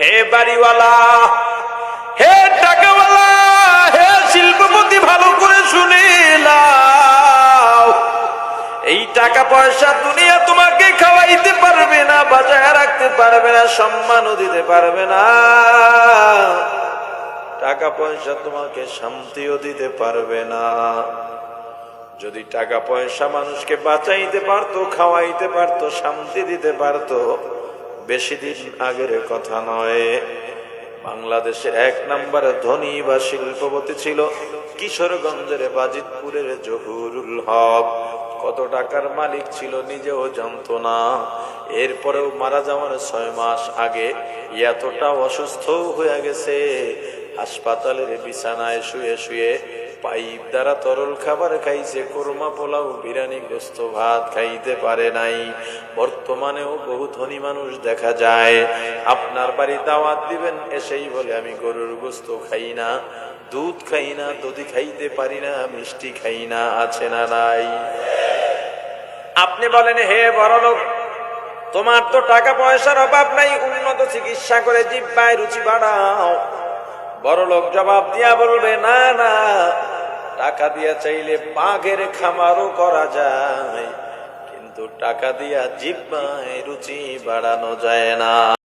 হে বাড়িওয়ালা, হে টাকাওয়ালা, হে শিল্পপতি, ভালো করে শুনে নাও। এই টাকা পয়সা দুনিয়া তোমাকে খাওয়াইতে পারবে না, বাঁচায় রাখতে পারবে না, সম্মানও দিতে পারবে না। টাকা পয়সা তোমাকে শান্তিও দিতে পারবে না। যদি টাকা পয়সা মানুষকে বাঁচাইতে পারতো, খাওয়াইতে পারতো, শান্তি দিতে পারতো, বেশি দিন আগের কথা নয়, বাংলাদেশের 1 নম্বরে ধনী বা শিল্পপতি ছিল কিশোরগঞ্জের বাজিতপুরের জহুরুল হক। কত টাকার মালিক ছিল নিজেও জানতো না। এরপরেও মারা যাওয়ার 6 মাস আগে এতটা অসুস্থ হয়ে গেছে, হাসপাতালের বিছানায় শুয়ে শুয়ে পাইপ দ্বারা তরল খাবার খাইছে, কোরমা পোলাও বিরিয়ানি গোস্ত ভাত খাইতে পারে নাই। বর্তমানেও বহু ধনী মানুষ দেখা যায়, আপনার বাড়ি দাওয়াত দিবেন, এসেই বলে আমি গরুর গোস্ত খাই না, দুধ খাই না, দধি খাইতে পারি না, মিষ্টি খাই না। আছে না নাই? আপনি বলেন, হে বড়লোক, তোমার তো টাকা পয়সার অভাব নাই, উন্নত চিকিৎসা করে জিহ্বায় রুচি বাড়াও। বড়লোক জবাব দিয়া বলবে, না না, টাকা দিয়া চাইলে বাঘের খামারও করা যায়, কিন্তু টাকা দিয়া জিহ্বায় রুচি বাড়ানো যায় না।